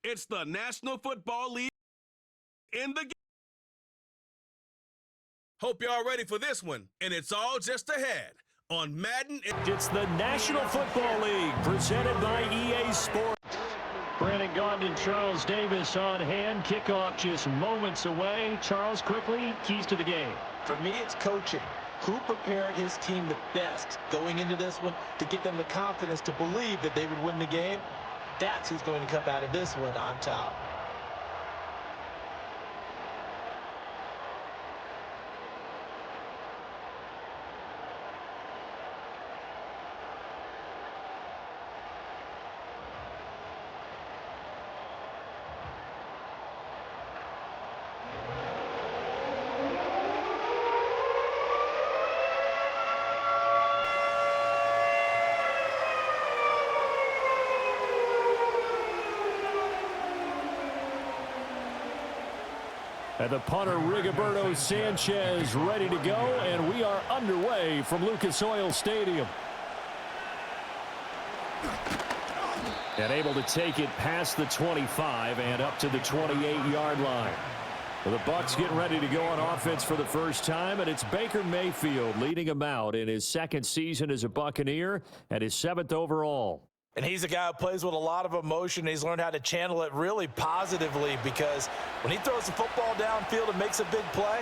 It's the National Football League in the game. Hope y'all ready for this one, and it's all just ahead on Madden. It's the National Football League presented by EA Sports. Brandon Gaudin, Charles Davis on hand. Kickoff just moments away. Charles, quickly, keys to the game. For me, it's coaching. Who prepared his team the best going into this one to get them the confidence to believe that they would win the game? That's who's going to come out of this one on top. And the punter, Rigoberto Sanchez, ready to go, and we are underway from Lucas Oil Stadium. And able to take it past the 25 and up to the 28-yard line. Well, the Bucs getting ready to go on offense for the first time, and it's Baker Mayfield leading them out in his second season as a Buccaneer and his 7th overall. And he's a guy who plays with a lot of emotion. He's learned how to channel it really positively, because when he throws the football downfield and makes a big play,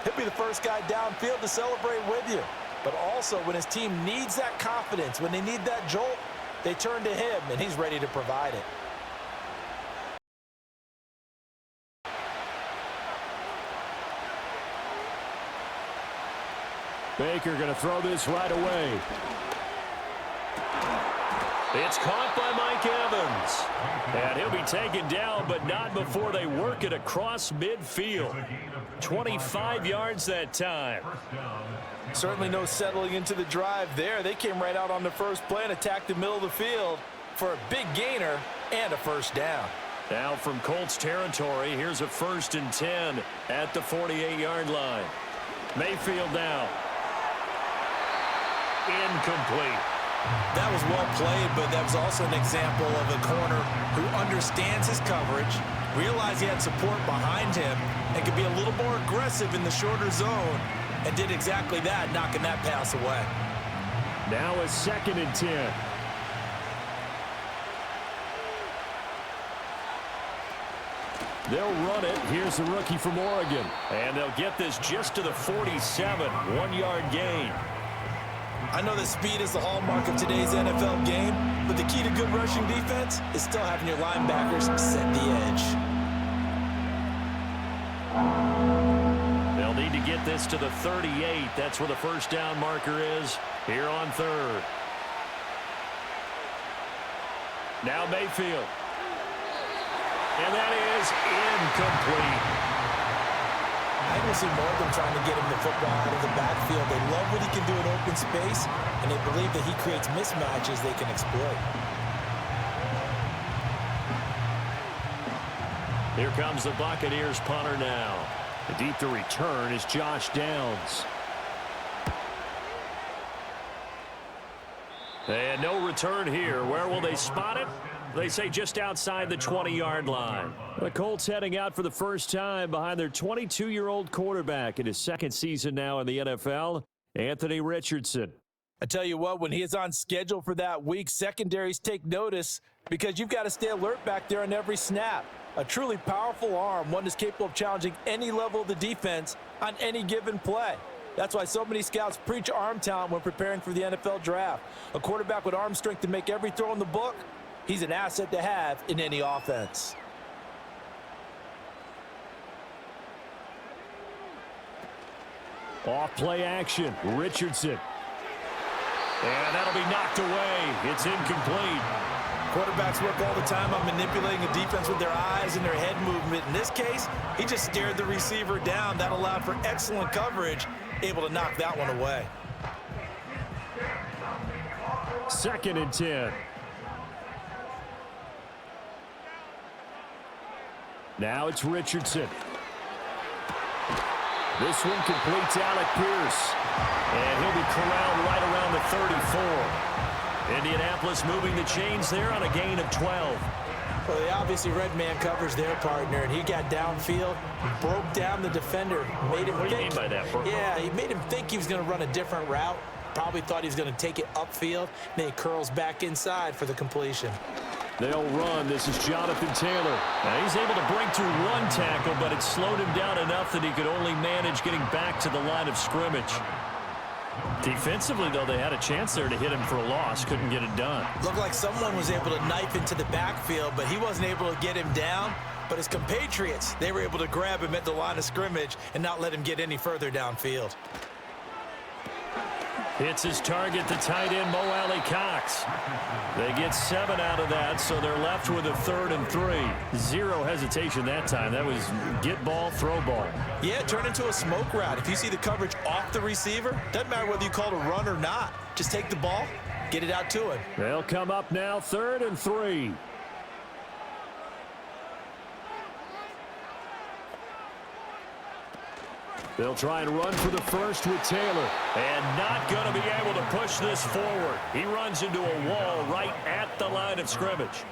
he'll be the first guy downfield to celebrate with you. But also, when his team needs that confidence, when they need that jolt, they turn to him, and he's ready to provide it. Baker going to throw this right away. It's caught by Mike Evans. And he'll be taken down, but not before they work it across midfield. 25 yards that time. Certainly no settling into the drive there. They came right out on the first play and attacked the middle of the field for a big gainer and a first down. Now from Colts territory, here's a 1st and 10 at the 48-yard line. Mayfield now. Incomplete. That was well played, but that was also an example of a corner who understands his coverage, realized he had support behind him, and could be a little more aggressive in the shorter zone, and did exactly that, knocking that pass away. Now a 2nd and 10. They'll run it. Here's the rookie from Oregon. And they'll get this just to the 47. 1-yard gain. I know that speed is the hallmark of today's NFL game, but the key to good rushing defense is still having your linebackers set the edge. They'll need to get this to the 38. That's where the first down marker is here on 3rd. Now Mayfield. And that is incomplete. I can see more of them trying to get him the football out of the backfield. They love what he can do in open space, and they believe that he creates mismatches they can exploit. Here comes the Buccaneers punter now. Deep to return is Josh Downs. And no return here. Where will they spot it? They say just outside the 20-yard line. The Colts heading out for the first time behind their 22-year-old quarterback in his 2nd season now in the NFL, Anthony Richardson. I tell you what, when he is on schedule for that week, secondaries take notice, because you've got to stay alert back there on every snap. A truly powerful arm, one that's capable of challenging any level of the defense on any given play. That's why so many scouts preach arm talent when preparing for the NFL draft. A quarterback with arm strength to make every throw in the book, he's an asset to have in any offense. Off play action, Richardson. And that'll be knocked away. It's incomplete. Quarterbacks work all the time on manipulating the defense with their eyes and their head movement. In this case, he just stared the receiver down. That allowed for excellent coverage, able to knock that one away. 2nd and 10. Now it's Richardson. This one completes Alec Pierce. And he'll be corralled right around the 34. Indianapolis moving the chains there on a gain of 12. Well, they obviously read man coverage their partner, and he got downfield, broke down the defender, made him What do you mean by that, Bert? Yeah, he made him think he was going to run a different route. Probably thought he was going to take it upfield. Then he curls back inside for the completion. They'll run. This is Jonathan Taylor. Now he's able to break through one tackle, but it slowed him down enough that he could only manage getting back to the line of scrimmage. Defensively, though, they had a chance there to hit him for a loss. Couldn't get it done. Looked like someone was able to knife into the backfield, but he wasn't able to get him down. But his compatriots, they were able to grab him at the line of scrimmage and not let him get any further downfield. Hits his target, the tight end, Mo Alley-Cox. They get 7 out of that, so they're left with a 3rd and 3. Zero hesitation that time. That was get ball, throw ball. Yeah, turn into a smoke route. If you see the coverage off the receiver, doesn't matter whether you call it a run or not. Just take the ball, get it out to him. They'll come up now, 3rd and 3. They'll try and run for the first with Taylor. And not going to be able to push this forward. He runs into a wall right at the line of scrimmage.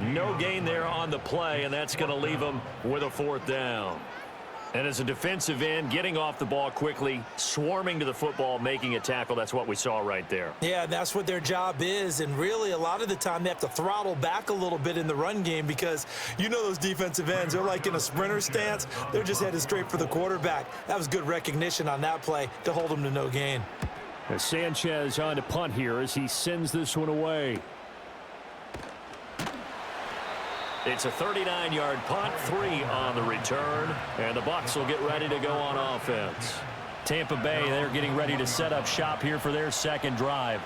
No gain there on the play, and that's going to leave him with a 4th down. And as a defensive end, getting off the ball quickly, swarming to the football, making a tackle, that's what we saw right there. Yeah, that's what their job is, and really a lot of the time they have to throttle back a little bit in the run game because you know those defensive ends, they're like in a sprinter stance. They're just headed straight for the quarterback. That was good recognition on that play to hold them to no gain. As Sanchez on to punt here as he sends this one away. It's a 39-yard punt, 3 on the return, and the Bucs will get ready to go on offense. Tampa Bay, they're getting ready to set up shop here for their second drive.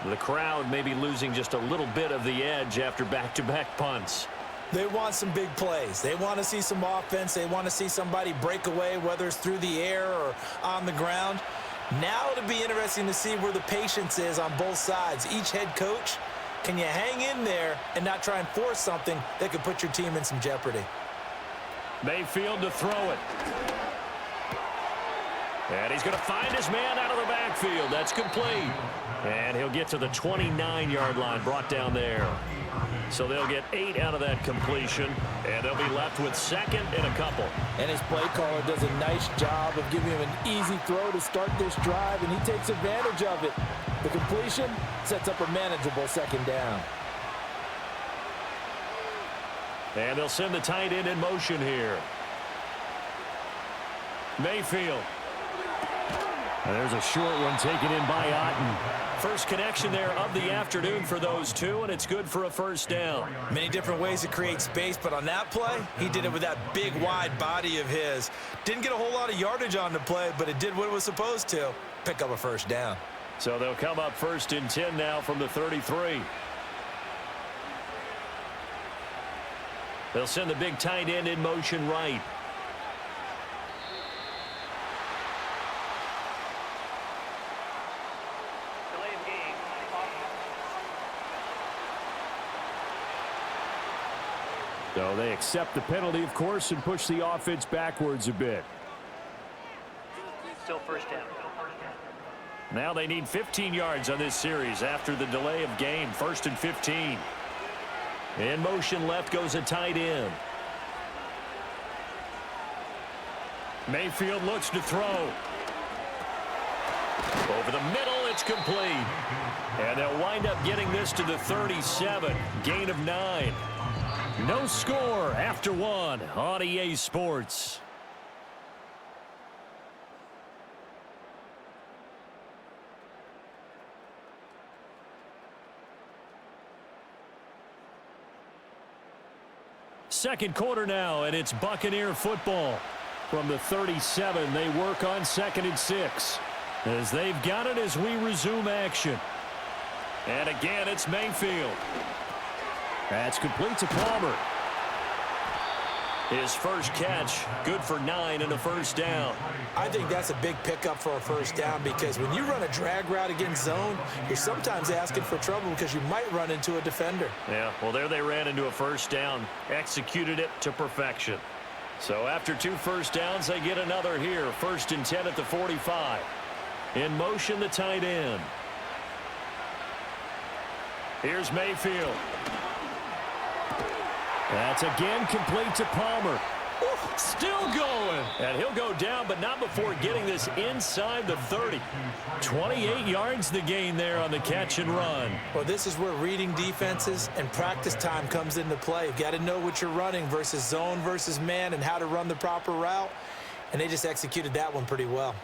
The crowd may be losing just a little bit of the edge after back-to-back punts. They want some big plays. They want to see some offense. They want to see somebody break away, whether it's through the air or on the ground. Now it'll be interesting to see where the patience is on both sides. Each head coach, can you hang in there and not try and force something that could put your team in some jeopardy? Mayfield to throw it. And he's going to find his man out of the backfield. That's complete. And he'll get to the 29-yard line, brought down there. So they'll get 8 out of that completion, and they'll be left with 2nd and a couple. And his play caller does a nice job of giving him an easy throw to start this drive, and he takes advantage of it. The completion sets up a manageable 2nd down. And they'll send the tight end in motion here. Mayfield. And there's a short one taken in by Otten. First connection there of the afternoon for those two, and it's good for a 1st down. Many different ways to create space, but on that play, he did it with that big, wide body of his. Didn't get a whole lot of yardage on the play, but it did what it was supposed to. Pick up a 1st down. So they'll come up 1st and 10 now from the 33. They'll send the big tight end in motion right. So they accept the penalty, of course, and push the offense backwards a bit. Still 1st down. Now they need 15 yards on this series after the delay of game. 1st and 15. In motion left goes a tight end. Mayfield looks to throw. Over the middle, it's complete. And they'll wind up getting this to the 37. Gain of 9. No score after 1 on EA Sports. Second quarter now, and it's Buccaneer football. From the 37, they work on 2nd and 6. As they've got it as we resume action. And again, it's Mayfield. That's complete to Palmer. His first catch, good for 9 and a 1st down. I think that's a big pickup for a 1st down because when you run a drag route against zone, you're sometimes asking for trouble because you might run into a defender. Yeah, well, there they ran into a 1st down, executed it to perfection. So after 2 1st downs, they get another here. 1st and 10 at the 45. In motion, the tight end. Here's Mayfield. That's again complete to Palmer. Still going. And he'll go down, but not before getting this inside the 30. 28 yards the gain there on the catch and run. Well, this is where reading defenses and practice time comes into play. You've got to know what you're running versus zone versus man and how to run the proper route. And they just executed that one pretty well.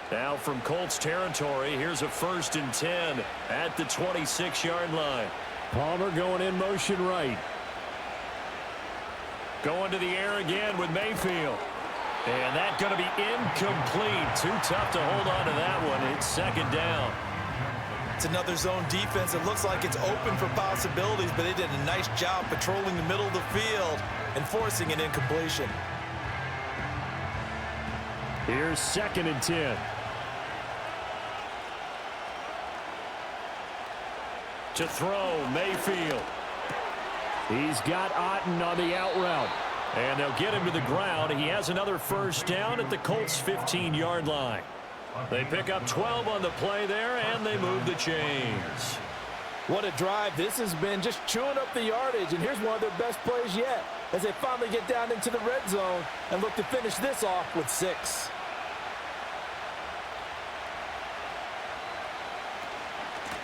Now from Colts territory, here's a 1st and 10 at the 26-yard line. Palmer going in motion right. Going to the air again with Mayfield. And that's going to be incomplete. Too tough to hold on to that one. It's 2nd down. It's another zone defense. It looks like it's open for possibilities, but they did a nice job patrolling the middle of the field and forcing an incompletion. Here's 2nd and 10. To throw, Mayfield. He's got Otten on the out route. And they'll get him to the ground. He has another 1st down at the Colts' 15-yard line. They pick up 12 on the play there, and they move the chains. What a drive. This has been just chewing up the yardage, and here's one of their best plays yet as they finally get down into the red zone and look to finish this off with 6.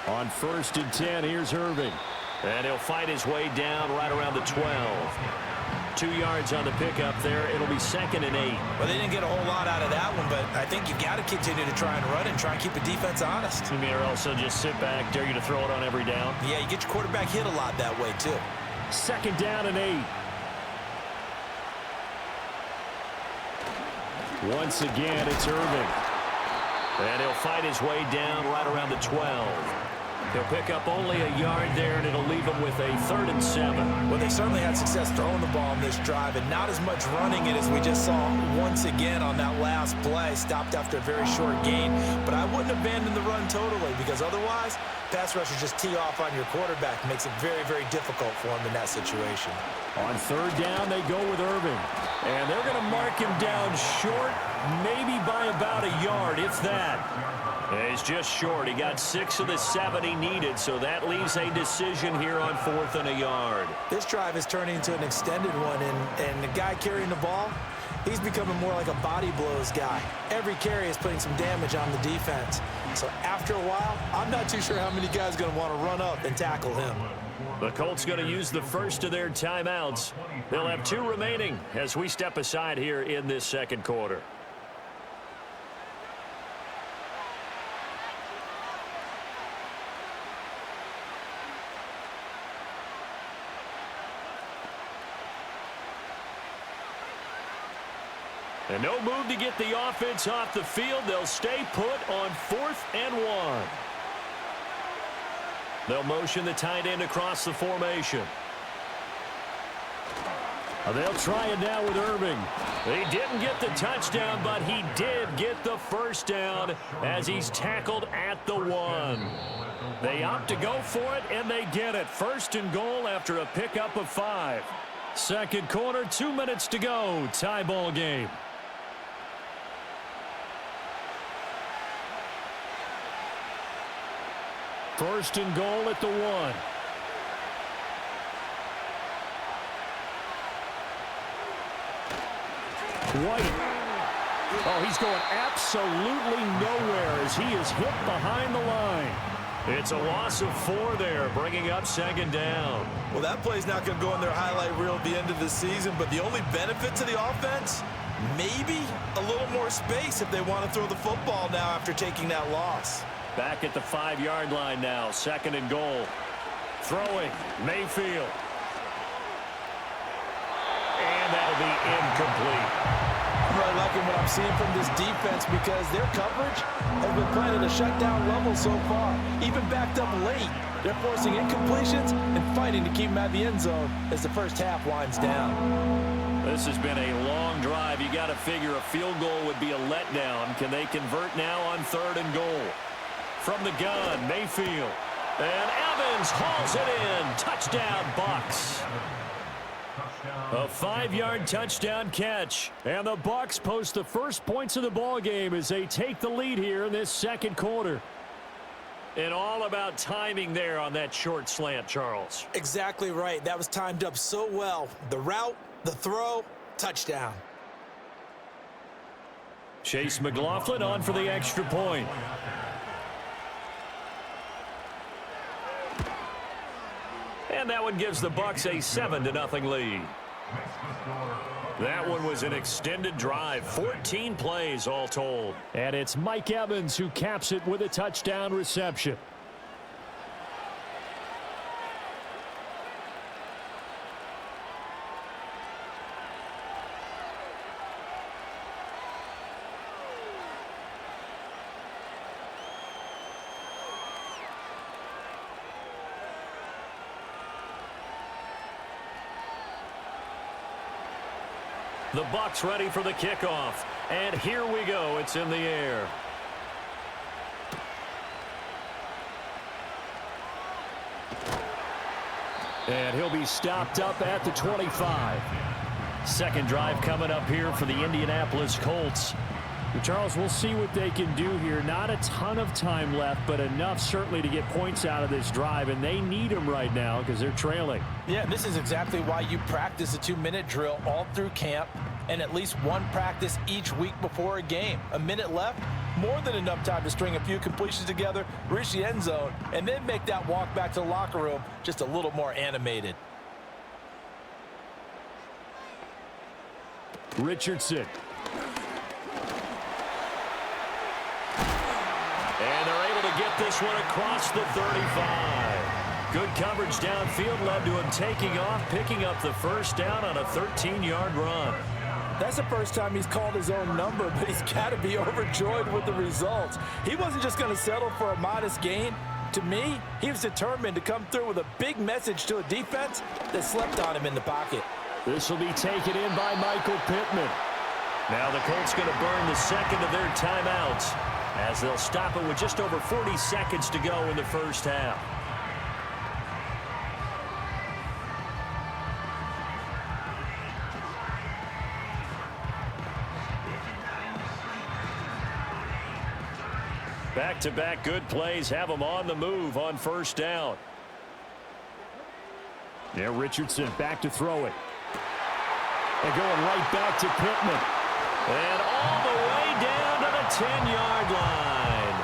On 1st and 10, here's Irving. And he'll fight his way down right around the 12. 2 yards on the pickup there. It'll be 2nd and 8. Well, they didn't get a whole lot out of that one, but I think you've got to continue to try and run and try and keep the defense honest. You mean or also just sit back, dare you to throw it on every down? Yeah, you get your quarterback hit a lot that way, too. 2nd down and 8. Once again, it's Irving. And he'll fight his way down right around the 12. He'll pick up only a yard there, and it'll leave him with a 3rd and 7. Well, they certainly had success throwing the ball on this drive, and not as much running it as we just saw once again on that last play. Stopped after a very short gain, but I wouldn't abandon the run totally, because otherwise, pass rushers just tee off on your quarterback. It makes it very, very difficult for him in that situation. On 3rd down, they go with Irving. And they're going to mark him down short, maybe by about a yard, if that. He's just short. He got 6 of the 7 he needed, so that leaves a decision here on 4th and a yard. This drive is turning into an extended one, and the guy carrying the ball, he's becoming more like a body blows guy. Every carry is putting some damage on the defense. So after a while, I'm not too sure how many guys are going to want to run up and tackle him. The Colts going to use the first of their timeouts. They'll have 2 remaining as we step aside here in this 2nd quarter. And no move to get the offense off the field. They'll stay put on 4th and 1. They'll motion the tight end across the formation. They'll try it now with Irving. He didn't get the touchdown, but he did get the 1st down as he's tackled at the 1. They opt to go for it, and they get it. 1st and goal after a pickup of 5. 2nd quarter, 2 minutes to go. Tie ball game. First and goal at the 1. White. Oh, he's going absolutely nowhere as he is hit behind the line. It's a loss of 4 there, bringing up 2nd down. Well, that play's not going to go in their highlight reel at the end of the season, but the only benefit to the offense, maybe a little more space if they want to throw the football now after taking that loss. Back at the 5-yard line now, 2nd and goal. Throwing, Mayfield. And that'll be incomplete. I'm really liking what I'm seeing from this defense because their coverage has been playing at a shutdown level so far. Even backed up late, they're forcing incompletions and fighting to keep them out of the end zone as the first half winds down. This has been a long drive. You got to figure a field goal would be a letdown. Can they convert now on 3rd and goal? From the gun, Mayfield. And Evans hauls it in. Touchdown, Bucs. A 5-yard touchdown catch. And the Bucs post the first points of the ball game as they take the lead here in this second quarter. And all about timing there on that short slant, Charles. Exactly right. That was timed up so well. The route, the throw, touchdown. Chase McLaughlin on for the extra point. And that one gives the Bucs a 7-0 lead. That one was an extended drive, 14 plays all told. And it's Mike Evans who caps it with a touchdown reception. The Bucs ready for the kickoff. And here we go. It's in the air. And he'll be stopped up at the 25. Second drive coming up here for the Indianapolis Colts. Charles, we'll see what they can do here. Not a ton of time left, but enough certainly to get points out of this drive, and they need them right now because they're trailing. Yeah, this is exactly why you practice a 2-minute drill all through camp and at least one practice each week before a game. A minute left, more than enough time to string a few completions together, reach the end zone, and then make that walk back to the locker room just a little more animated. Richardson. And they're able to get this one across the 35. Good coverage downfield led to him taking off, picking up the first down on a 13-yard run. That's the first time he's called his own number, but he's got to be overjoyed with the results. He wasn't just going to settle for a modest gain. To me, he was determined to come through with a big message to a defense that slept on him in the pocket. This will be taken in by Michael Pittman. Now the Colts going to burn the second of their timeouts as they'll stop it with just over 40 seconds to go in the first half. Back-to-back good plays have them on the move on first down. Yeah, Richardson back to throw it. And going right back to Pittman. And all the way down to the 10-yard line.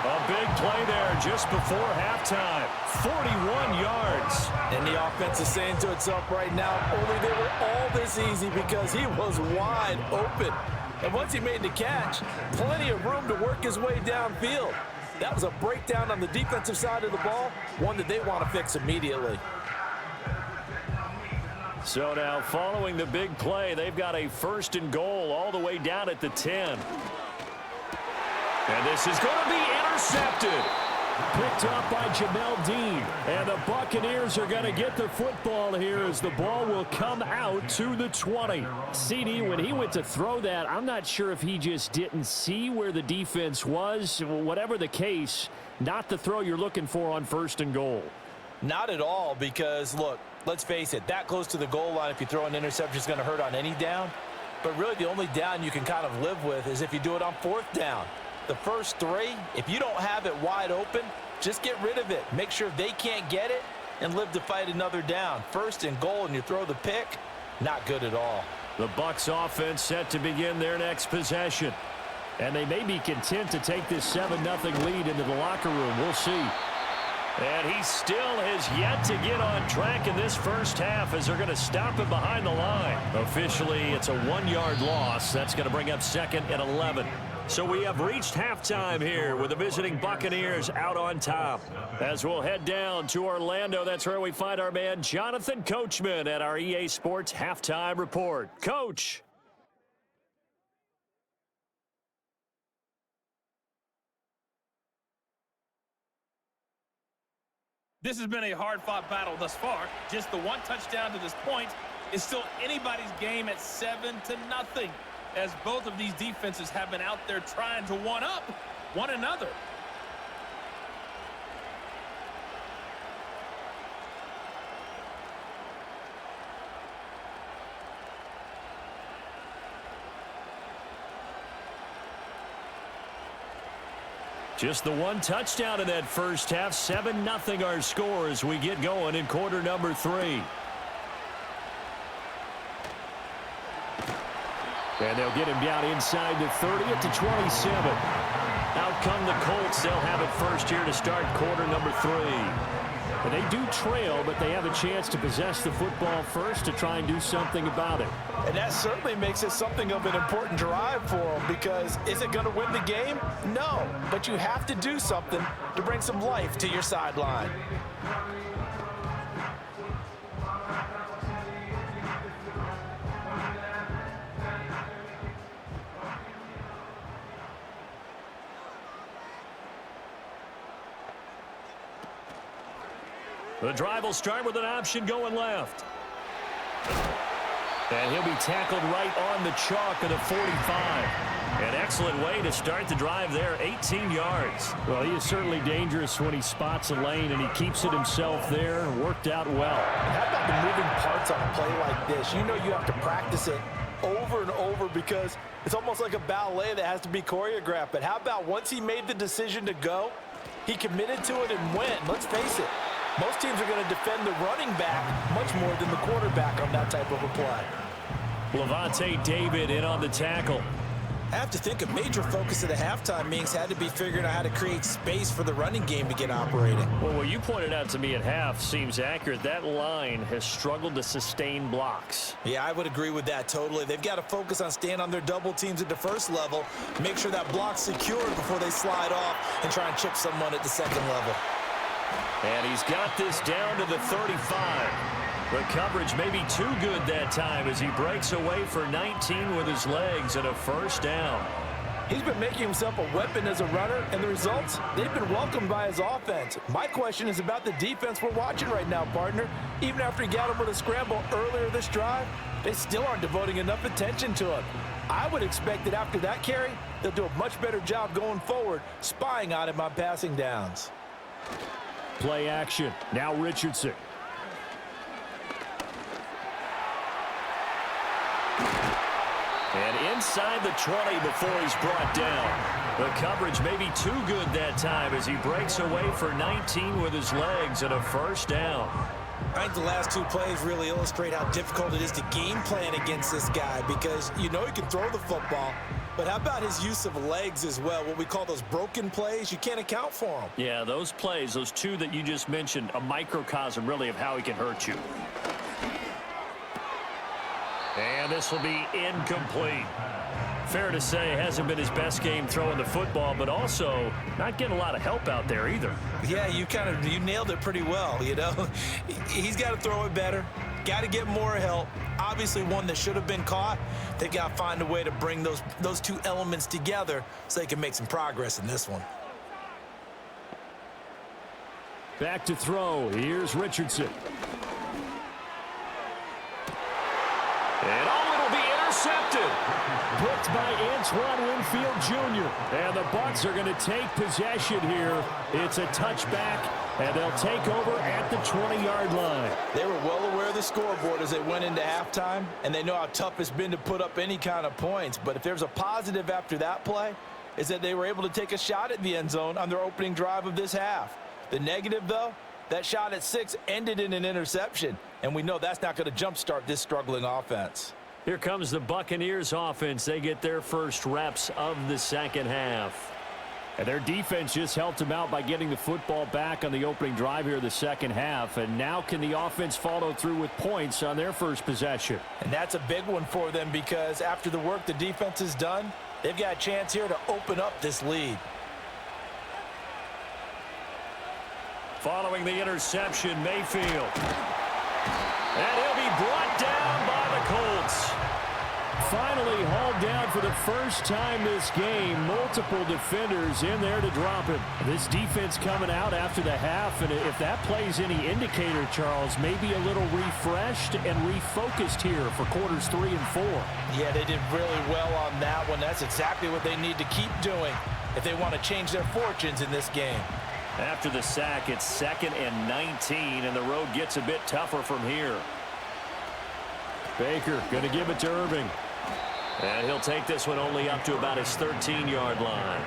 A big play there just before halftime. 41 yards. And the offense is saying to itself right now, only they were all this easy because he was wide open. And once he made the catch, plenty of room to work his way downfield. That was a breakdown on the defensive side of the ball, one that they want to fix immediately. So now following the big play, they've got a 1st and goal all the way down at the 10. And this is going to be intercepted. Picked up by Jamel Dean. And the Buccaneers are going to get the football here as the ball will come out to the 20. CD, when he went to throw that, I'm not sure if he just didn't see where the defense was. Whatever the case, not the throw you're looking for on 1st and goal. Not at all, because, look, let's face it, that close to the goal line, if you throw an interception, is going to hurt on any down. But really the only down you can kind of live with is if you do it on 4th down. The first 3, if you don't have it wide open, just get rid of it. Make sure they can't get it and live to fight another down. 1st and goal and you throw the pick, not good at all. The Bucs offense set to begin their next possession. And they may be content to take this 7-0 lead into the locker room. We'll see. And he still has yet to get on track in this first half as they're going to stop him behind the line. Officially, it's a 1-yard loss. That's going to bring up 2nd and 11. So we have reached halftime here with the visiting Buccaneers out on top. As we'll head down to Orlando, that's where we find our man Jonathan Coachman at our EA Sports Halftime Report. Coach. This has been a hard-fought battle thus far. Just the one touchdown to this point is still anybody's game at 7-0, as both of these defenses have been out there trying to one-up one another. Just the one touchdown in that first half. 7-0 our score as we get going in quarter number 3. And they'll get him down inside the 30 at the 27. Out come the Colts. They'll have it first here to start quarter number 3. And they do trail, but they have a chance to possess the football first to try and do something about it. And that certainly makes it something of an important drive for them, because is it going to win the game? No, but you have to do something to bring some life to your sideline. The drive will start with an option going left. And he'll be tackled right on the chalk of the 45. An excellent way to start the drive there, 18 yards. Well, he is certainly dangerous when he spots a lane, and he keeps it himself there. Worked out well. How about the moving parts on a play like this? You know you have to practice it over and over because it's almost like a ballet that has to be choreographed. But how about once he made the decision to go, he committed to it and went. Let's face it. Most teams are going to defend the running back much more than the quarterback on that type of a play. Levante David in on the tackle. I have to think a major focus of the halftime meetings had to be figuring out how to create space for the running game to get operating. Well, what you pointed out to me at half seems accurate. That line has struggled to sustain blocks. Yeah, I would agree with that totally. They've got to focus on staying on their double teams at the first level, make sure that block's secured before they slide off and try and chip someone at the second level. And he's got this down to the 35. The coverage may be too good that time as he breaks away for 19 with his legs and a first down. He's been making himself a weapon as a runner, and the results, they've been welcomed by his offense. My question is about the defense we're watching right now, partner. Even after he got him with a scramble earlier this drive, they still aren't devoting enough attention to him. I would expect that after that carry, they'll do a much better job going forward, spying on him on passing downs. Play action. Now Richardson. And inside the 20 before he's brought down. The coverage may be too good that time as he breaks away for 19 with his legs and a first down. I think the last two plays really illustrate how difficult it is to game plan against this guy because you know he can throw the football, but how about his use of legs as well? What we call those broken plays, you can't account for them. Yeah, those plays, those two that you just mentioned, a microcosm really of how he can hurt you. And this will be incomplete. Fair to say, hasn't been his best game throwing the football, but also not getting a lot of help out there either. Yeah, you nailed it pretty well, you know. He's got to throw it better, got to get more help. Obviously one that should have been caught. They got to find a way to bring those two elements together so they can make some progress in this one. Back to throw. Here's Richardson. And it'll be intercepted. Picked by Antoine Winfield Jr. And the Bucs are going to take possession here. It's a touchback, and they'll take over at the 20-yard line. They were well aware of the scoreboard as they went into halftime, and they know how tough it's been to put up any kind of points. But if there's a positive after that play, is that they were able to take a shot at the end zone on their opening drive of this half. The negative, though, that shot at 6 ended in an interception, and we know that's not going to jumpstart this struggling offense. Here comes the Buccaneers offense. They get their first reps of the second half. And their defense just helped them out by getting the football back on the opening drive here in the second half. And now can the offense follow through with points on their first possession? And that's a big one for them because after the work the defense has done, they've got a chance here to open up this lead. Following the interception, Mayfield. And he'll be brought down by the Colts. Finally hauled down for the first time this game. Multiple defenders in there to drop him. This defense coming out after the half, and if that plays any indicator, Charles, maybe a little refreshed and refocused here for quarters 3 and 4. Yeah, they did really well on that one. That's exactly what they need to keep doing if they want to change their fortunes in this game. After the sack, it's 2nd and 19, and the road gets a bit tougher from here. Baker going to give it to Irving. And he'll take this one only up to about his 13-yard line.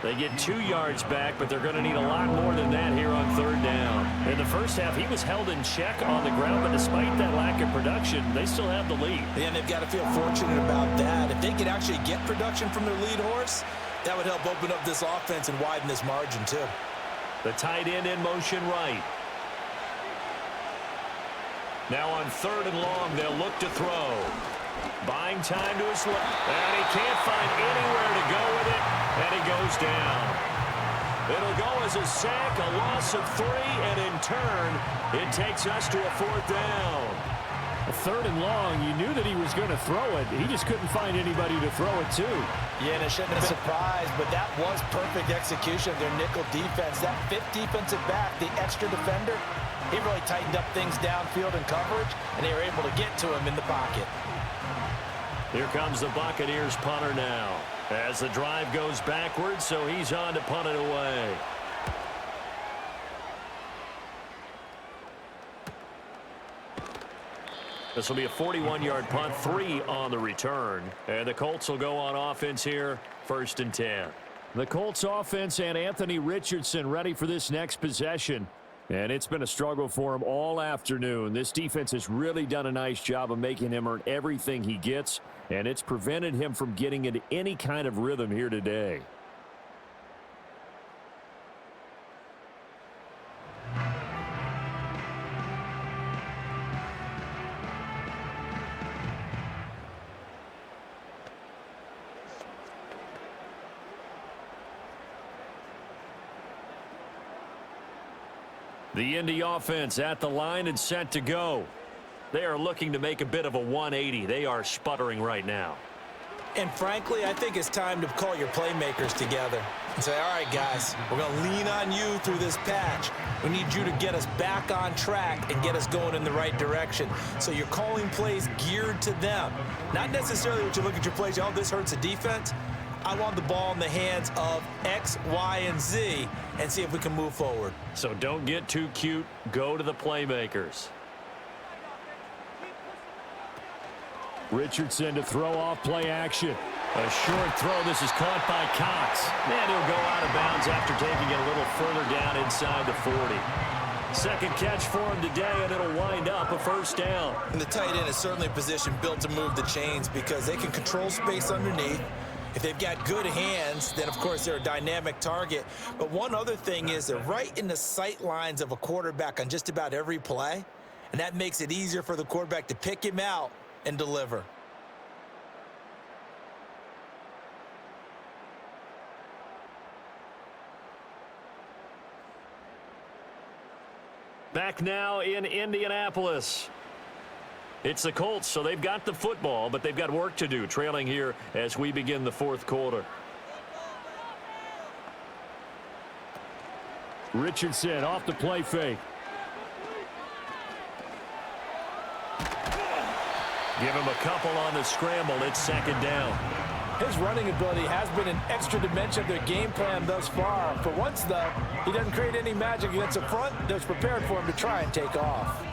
They get 2 yards back, but they're going to need a lot more than that here on 3rd down. In the first half, he was held in check on the ground, but despite that lack of production, they still have the lead. And they've got to feel fortunate about that. If they could actually get production from their lead horse, that would help open up this offense and widen this margin too. The tight end in motion right. Now on 3rd and long, they'll look to throw. Buying time to his left, and he can't find anywhere to go with it, and he goes down. It'll go as a sack, a loss of 3, and in turn, it takes us to a 4th down. 3rd and long, you knew that he was going to throw it. He just couldn't find anybody to throw it to. Yeah, and it shouldn't have been a surprise, but that was perfect execution of their nickel defense. That 5th defensive back, the extra defender, he really tightened up things downfield in coverage, and they were able to get to him in the pocket. Here comes the Buccaneers punter now. As the drive goes backwards, so he's on to punt it away. This will be a 41-yard punt, 3 on the return. And the Colts will go on offense here, 1st and 10. The Colts offense and Anthony Richardson ready for this next possession. And it's been a struggle for him all afternoon. This defense has really done a nice job of making him earn everything he gets, and it's prevented him from getting into any kind of rhythm here today. The Indy offense at the line and set to go. They are looking to make a bit of a 180. They are sputtering right now. And frankly, I think it's time to call your playmakers together and say, all right, guys, we're going to lean on you through this patch. We need you to get us back on track and get us going in the right direction. So you're calling plays geared to them. Not necessarily what you look at your plays, oh, this hurts the defense. I want the ball in the hands of X, Y, and Z and see if we can move forward. So don't get too cute. Go to the playmakers. Richardson to throw off play action. A short throw. This is caught by Cox. And he'll go out of bounds after taking it a little further down inside the 40. Second catch for him today, and it'll wind up a 1st down. And the tight end is certainly a position built to move the chains because they can control space underneath. If they've got good hands, then, of course, they're a dynamic target. But one other thing is they're right in the sight lines of a quarterback on just about every play, and that makes it easier for the quarterback to pick him out and deliver. Back now in Indianapolis. It's the Colts, so they've got the football, but they've got work to do, trailing here as we begin the 4th quarter. Richardson off the play fake. Give him a couple on the scramble. It's 2nd down. His running ability has been an extra dimension of their game plan thus far. For once, though, he doesn't create any magic against the front that's prepared for him to try and take off.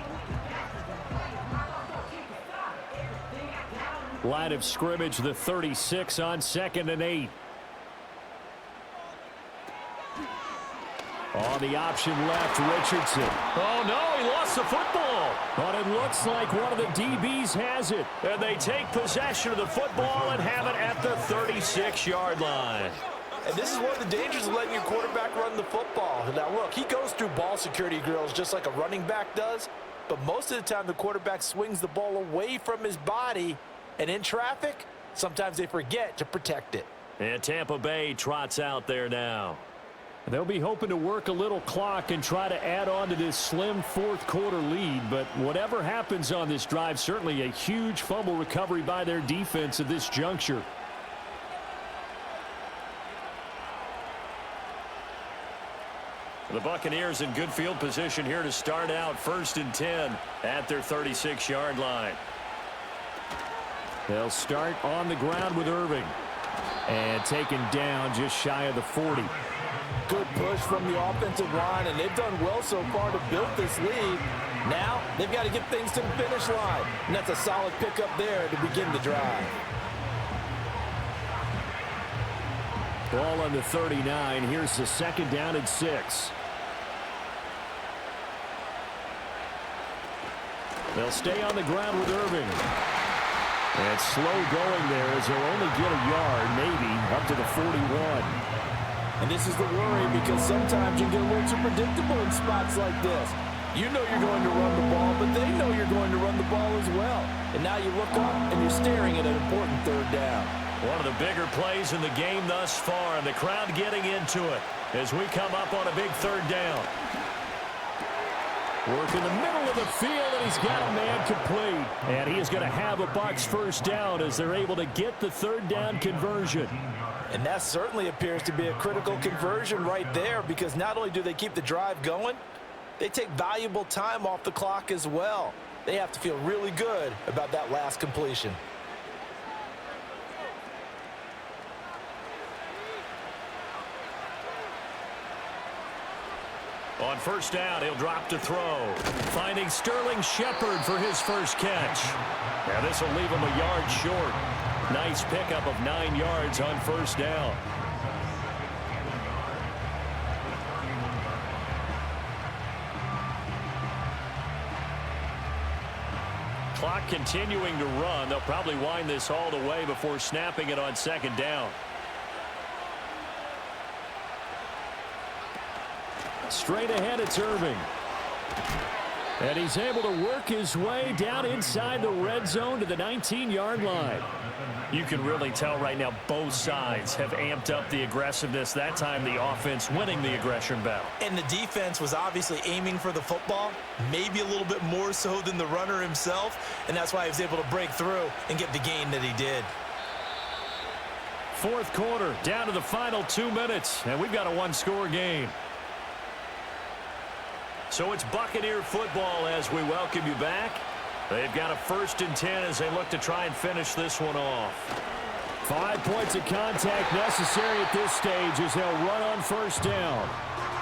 Line of scrimmage, the 36 on 2nd and 8. On the option left, Richardson. Oh, no, he lost the football. But it looks like one of the DBs has it. And they take possession of the football and have it at the 36-yard line. And this is one of the dangers of letting your quarterback run the football. Now, look, he goes through ball security drills just like a running back does. But most of the time, the quarterback swings the ball away from his body. And in traffic, sometimes they forget to protect it. And Tampa Bay trots out there now. They'll be hoping to work a little clock and try to add on to this slim 4th quarter lead. But whatever happens on this drive, certainly a huge fumble recovery by their defense at this juncture. The Buccaneers in good field position here to start out 1st and 10 at their 36-yard line. They'll start on the ground with Irving. And taken down just shy of the 40. Good push from the offensive line, and they've done well so far to build this lead. Now they've got to get things to the finish line, and that's a solid pickup there to begin the drive. Ball on the 39. Here's the 2nd down and 6. They'll stay on the ground with Irving. And slow going there as they'll only get a yard, maybe, up to the 41. And this is the worry because sometimes you get a little too predictable in spots like this. You know you're going to run the ball, but they know you're going to run the ball as well. And now you look up and you're staring at an important 3rd down. One of the bigger plays in the game thus far, and the crowd getting into it as we come up on a big 3rd down. Work in the middle of the field, and he's got a man complete. And he is going to have a Bucs 1st down as they're able to get the 3rd down conversion. And that certainly appears to be a critical conversion right there because not only do they keep the drive going, they take valuable time off the clock as well. They have to feel really good about that last completion. On 1st down, he'll drop to throw. Finding Sterling Shepard for his first catch. Now this will leave him a yard short. Nice pickup of 9 yards on 1st down. Clock continuing to run. They'll probably wind this all the way before snapping it on 2nd down. Straight ahead, it's Irving. And he's able to work his way down inside the red zone to the 19-yard line. You can really tell right now both sides have amped up the aggressiveness. That time the offense winning the aggression battle. And the defense was obviously aiming for the football, maybe a little bit more so than the runner himself, and that's why he was able to break through and get the gain that he did. 4th quarter, down to the final 2 minutes, and we've got a 1-score game. So it's Buccaneer football as we welcome you back. They've got a 1st and 10 as they look to try and finish this one off. 5 points of contact necessary at this stage as they'll run on 1st down.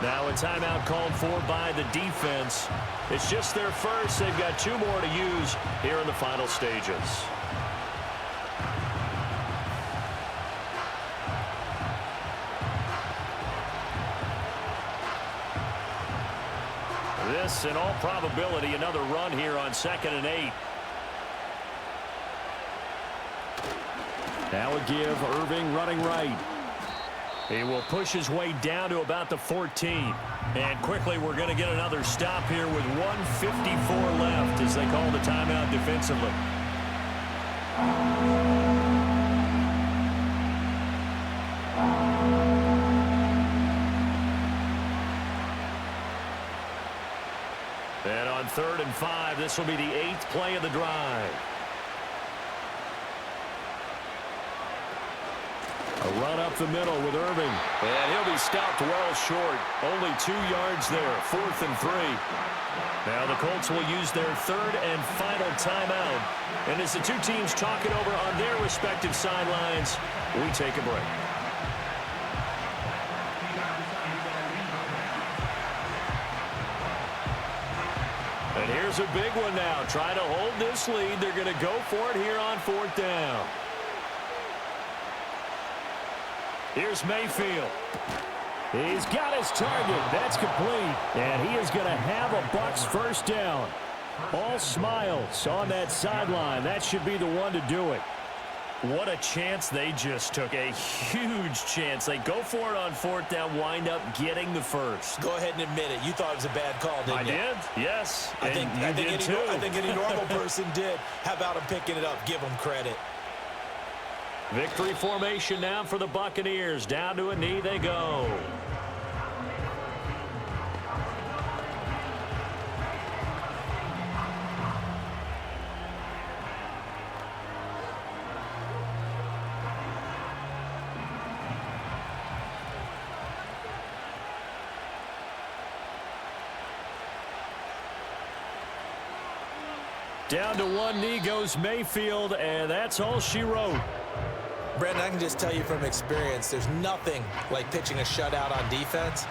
Now a timeout called for by the defense. It's just their first. They've got 2 more to use here in the final stages. This, in all probability, another run here on 2nd and 8. Now a give, Irving running right. He will push his way down to about the 14. And quickly we're going to get another stop here with 1:54 left as they call the timeout defensively. And on 3rd and 5, this will be the 8th play of the drive. A run up the middle with Irving. And he'll be stopped well short. Only 2 yards there, 4th and 3. Now the Colts will use their 3rd and final timeout. And as the 2 teams talk it over on their respective sidelines, we take a break. And here's a big one now. Trying to hold this lead. They're going to go for it here on 4th down. Here's Mayfield. He's got his target. That's complete. And he is going to have a Bucs 1st down. All smiles on that sideline. That should be the one to do it. What a chance they just took. A huge chance. They go for it on 4th down, wind up getting the 1st. Go ahead and admit it. You thought it was a bad call, didn't you? I did, yes. I think any normal person did. How about him picking it up? Give him credit. Victory formation now for the Buccaneers. Down to a knee they go. Down to one knee goes Mayfield, and that's all she wrote. Brandon, I can just tell you from experience, there's nothing like pitching a shutout on defense,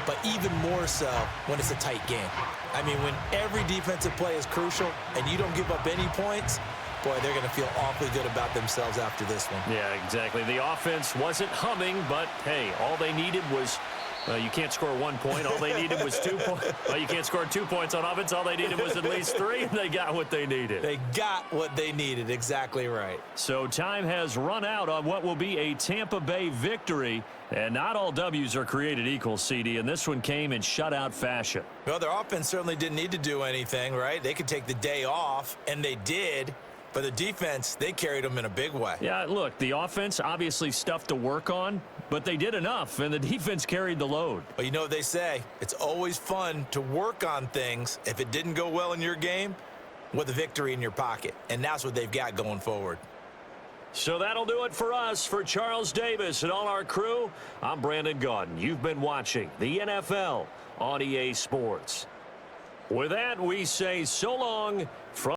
but even more so when it's a tight game. I mean, when every defensive play is crucial and you don't give up any points, boy, they're going to feel awfully good about themselves after this one. Yeah, exactly. The offense wasn't humming, but, hey, all they needed was you can't score 1 point. All they needed was 2 points. Well, you can't score 2 points on offense. All they needed was at least 3, and they got what they needed. They got what they needed. Exactly right. So time has run out on what will be a Tampa Bay victory. And not all W's are created equal, CD, and this one came in shutout fashion. Well, their offense certainly didn't need to do anything, right? They could take the day off, and they did. But the defense, they carried them in a big way. Yeah, look, the offense, obviously stuff to work on, but they did enough, and the defense carried the load. Well, you know what they say. It's always fun to work on things if it didn't go well in your game with a victory in your pocket. And that's what they've got going forward. So that'll do it for us. For Charles Davis and all our crew, I'm Brandon Gaudin. You've been watching the NFL on EA Sports. With that, we say so long from